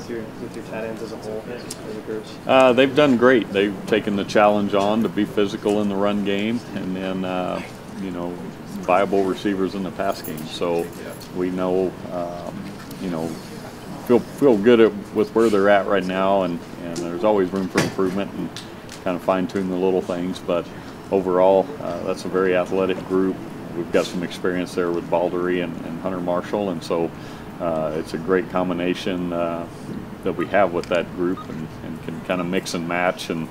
with your tight ends as a whole, as a group? They've done great. They've taken the challenge on to be physical in the run game, and then viable receivers in the pass game. So we know, feel good with where they're at right now, and there's always room for improvement and kind of fine-tune the little things. But overall, that's a very athletic group. We've got some experience there with Baldery and Hunter Marshall, and so it's a great combination that we have with that group, and can kind of mix and match, and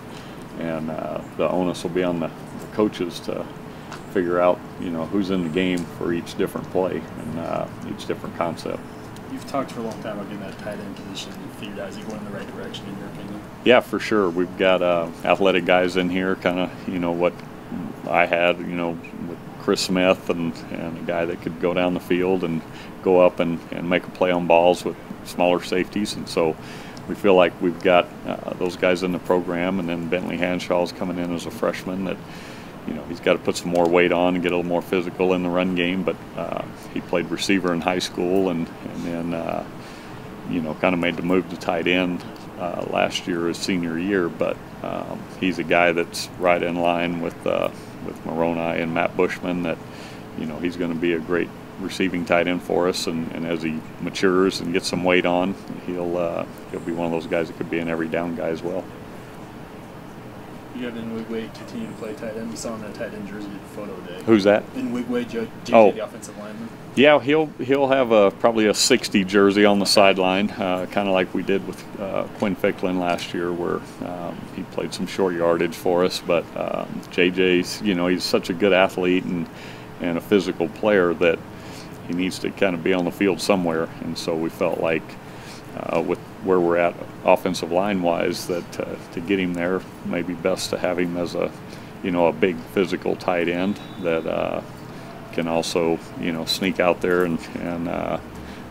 the onus will be on the coaches to figure out who's in the game for each different play and each different concept. You've talked for a long time about getting that tight end position figured out. Is it going in the right direction in your opinion? Yeah, for sure. We've got athletic guys in here, kind of what I had, with Chris Smith and a guy that could go down the field and go up and make a play on balls with smaller safeties, and so we feel like we've got those guys in the program. And then Bentley Hanshaw's coming in as a freshman that he's got to put some more weight on and get a little more physical in the run game, but he played receiver in high school and then kind of made the move to tight end last year, his senior year. But he's a guy that's right in line with Moroni and Matt Bushman, that he's going to be a great receiving tight end for us, and as he matures and gets some weight on, he'll be one of those guys that could be an every down guy as well. You have Nwigwe continue to play tight end. We saw in that tight end jersey at photo day. Who's that? Nwigwe, JJ, the offensive lineman. Yeah, he'll have probably a 60 jersey on the sideline, kind of like we did with Quinn Ficklin last year, where he played some short yardage for us. But JJ's, he's such a good athlete and a physical player that he needs to kind of be on the field somewhere. And so we felt like with where we're at offensive line wise, that to get him there, maybe best to have him as a big physical tight end that can also sneak out there and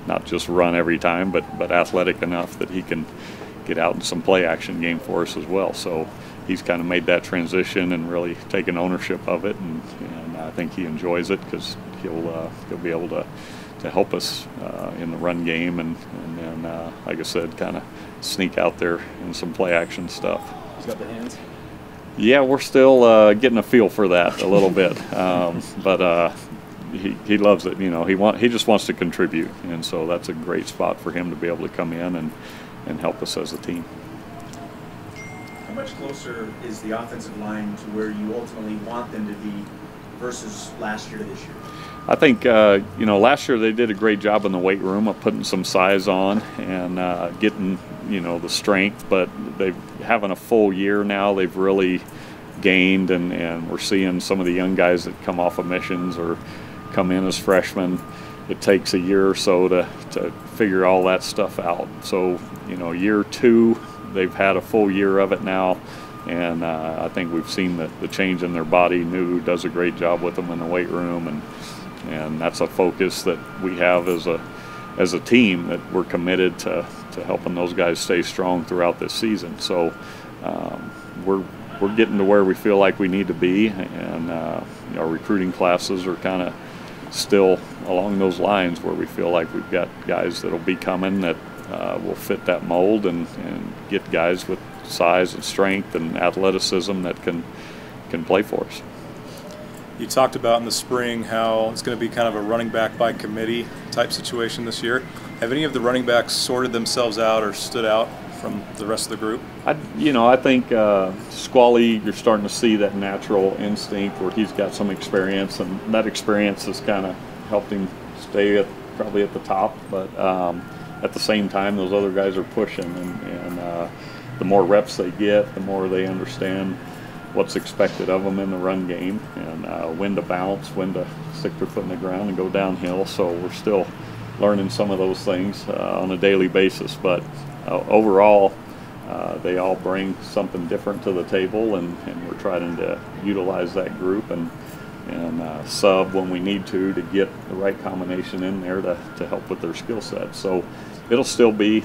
not just run every time, but athletic enough that he can get out in some play action game for us as well. So he's kind of made that transition and really taken ownership of it, and I think he enjoys it because he'll be able to help us in the run game, and then, like I said, kind of sneak out there in some play action stuff. He's got the hands? Yeah, we're still getting a feel for that a little bit, but he loves it. He just wants to contribute, and so that's a great spot for him to be able to come in and help us as a team. How much closer is the offensive line to where you ultimately want them to be versus last year to this year? I think, last year they did a great job in the weight room of putting some size on and getting, the strength, but they're having a full year now. They've really gained, and we're seeing some of the young guys that come off of missions or come in as freshmen. It takes a year or so to figure all that stuff out. So, year two, they've had a full year of it now. And I think we've seen the change in their body. New does a great job with them in the weight room, and that's a focus that we have as a team, that we're committed to helping those guys stay strong throughout this season. So we're getting to where we feel like we need to be, and our recruiting classes are kind of still along those lines where we feel like we've got guys that'll be coming that will fit that mold and get guys with size and strength and athleticism that can play for us. You talked about in the spring how it's going to be kind of a running back by committee type situation this year. Have any of the running backs sorted themselves out or stood out from the rest of the group? I think Squally, you're starting to see that natural instinct where he's got some experience, and that experience has kind of helped him stay probably at the top. But at the same time, those other guys are pushing, and the more reps they get, the more they understand what's expected of them in the run game, and when to bounce, when to stick their foot in the ground and go downhill. So we're still learning some of those things on a daily basis, but overall they all bring something different to the table, and we're trying to utilize that group and sub when we need to get the right combination in there to help with their skill set. So it'll still be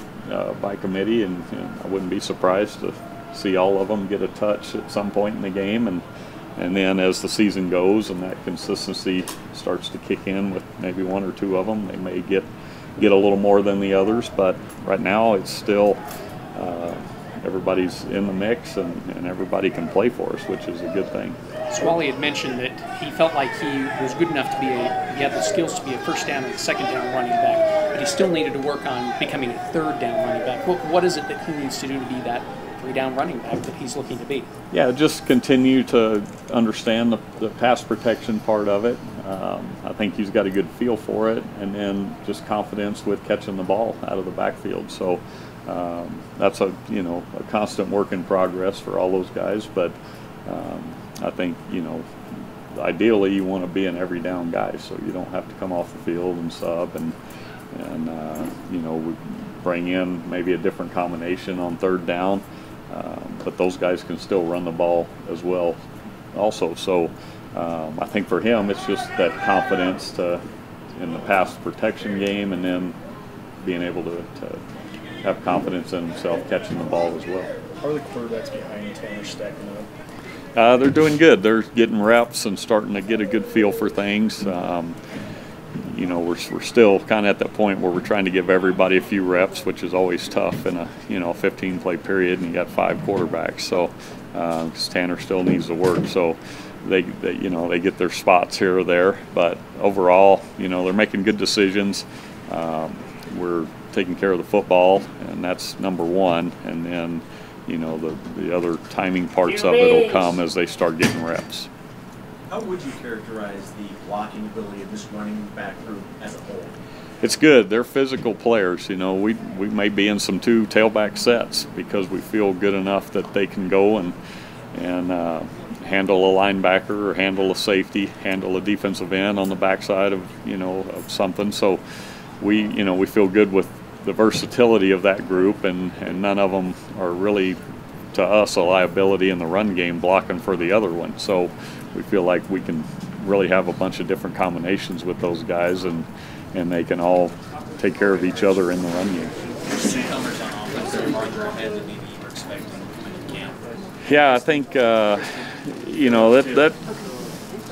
by committee, and I wouldn't be surprised to see all of them get a touch at some point in the game, and then as the season goes and that consistency starts to kick in with maybe one or two of them, they may get get a little more than the others, but right now it's still everybody's in the mix and everybody can play for us, which is a good thing. Swally had mentioned that he felt like he was good enough to be he had the skills to be a first down and second down running back, but he still needed to work on becoming a third down running back. What is it that he needs to do to be that 3-down running back that he's looking to be? Yeah, just continue to understand the pass protection part of it. I think he's got a good feel for it, and then just confidence with catching the ball out of the backfield. So that's a constant work in progress for all those guys. But I think ideally you want to be an every down guy, so you don't have to come off the field and sub and we bring in maybe a different combination on third down. But those guys can still run the ball as well also. So I think for him it's just that confidence in the pass protection game, and then being able to have confidence in himself catching the ball as well. How are the quarterbacks behind Tanner stacking up? They're doing good. They're getting reps and starting to get a good feel for things. We're still kind of at that point where we're trying to give everybody a few reps, which is always tough in a 15-play period, and you got 5 quarterbacks. So because Tanner still needs to work, so they get their spots here or there. But overall, they're making good decisions. We're taking care of the football, and that's number one. And then the other timing parts of it will come as they start getting reps. How would you characterize the blocking ability of this running back group as a whole? It's good. They're physical players. We may be in some 2 tailback sets because we feel good enough that they can go and handle a linebacker or handle a safety, handle a defensive end on the backside of something. So we feel good with the versatility of that group, and none of them are really, to us, a liability in the run game blocking for the other one. So we feel like we can really have a bunch of different combinations with those guys, and they can all take care of each other in the run game. Newcomers on offense that are farther ahead than maybe you were expecting in camp. Yeah, I think that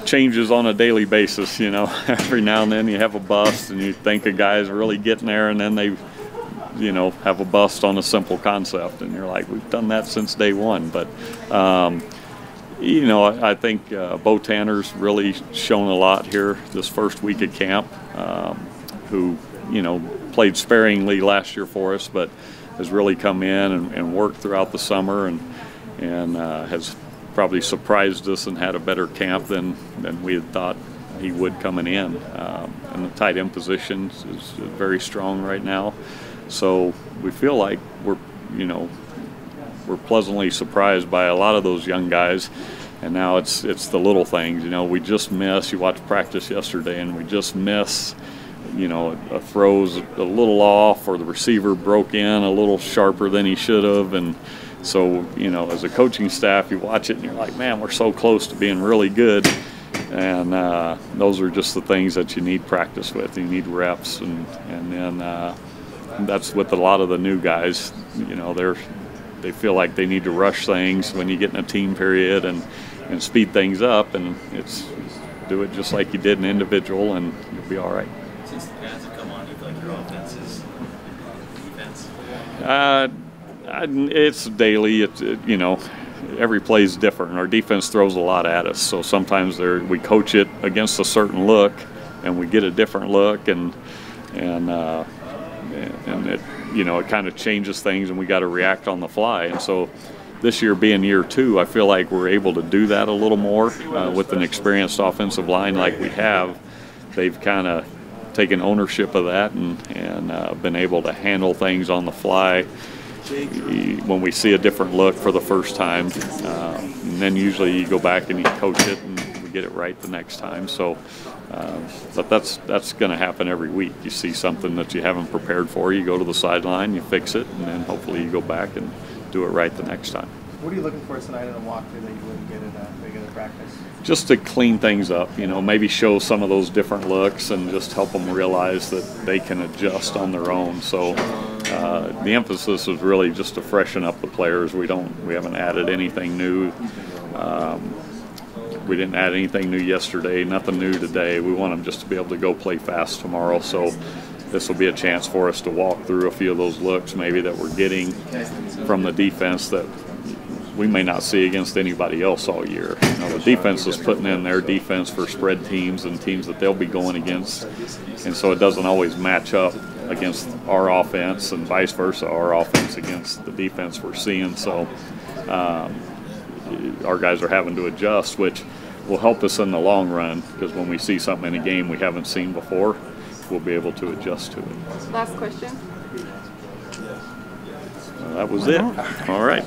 changes on a daily basis. Every now and then you have a bust, and you think a guy's really getting there, and then they have a bust on a simple concept, and you're like, we've done that since day one. But I think Bo Tanner's really shown a lot here this first week at camp, who played sparingly last year for us, but has really come in and worked throughout the summer, and has probably surprised us and had a better camp than we had thought he would coming in. And the tight end position is very strong right now. So we feel like we're pleasantly surprised by a lot of those young guys. And now it's the little things. We just miss. You watched practice yesterday, and we just miss. A throw's a little off, or the receiver broke in a little sharper than he should have. And so, as a coaching staff, you watch it and you're like, man, we're so close to being really good. And those are just the things that you need practice with. You need reps, and then that's with a lot of the new guys. They feel like they need to rush things when you get in a team period and speed things up, and it's do it just like you did an individual, and you'll be all right. Since the pads have come on, do you feel like your offense is defense? It's daily. Every play is different. Our defense throws a lot at us, so sometimes we coach it against a certain look, and we get a different look, and it it kind of changes things, and we got to react on the fly. And so this year being year 2, I feel like we're able to do that a little more with an experienced offensive line like we have. They've kind of taken ownership of that and been able to handle things on the fly when we see a different look for the first time. And then usually you go back and you coach it, and we get it right the next time. So, but that's going to happen every week. You see something that you haven't prepared for, you go to the sideline, you fix it, and then hopefully you go back and do it right the next time. What are you looking for tonight in a walkthrough that you wouldn't get at regular practice? Just to clean things up, maybe show some of those different looks and just help them realize that they can adjust on their own. So the emphasis is really just to freshen up the players. We haven't added anything new. We didn't add anything new yesterday, nothing new today. We want them just to be able to go play fast tomorrow. So this will be a chance for us to walk through a few of those looks maybe that we're getting from the defense that we may not see against anybody else all year. You know, the defense is putting in their defense for spread teams and teams that they'll be going against, and so it doesn't always match up against our offense and vice versa, our offense against the defense we're seeing. So our guys are having to adjust, which will help us in the long run, because when we see something in a game we haven't seen before, we'll be able to adjust to it. Last question. That was it. All right.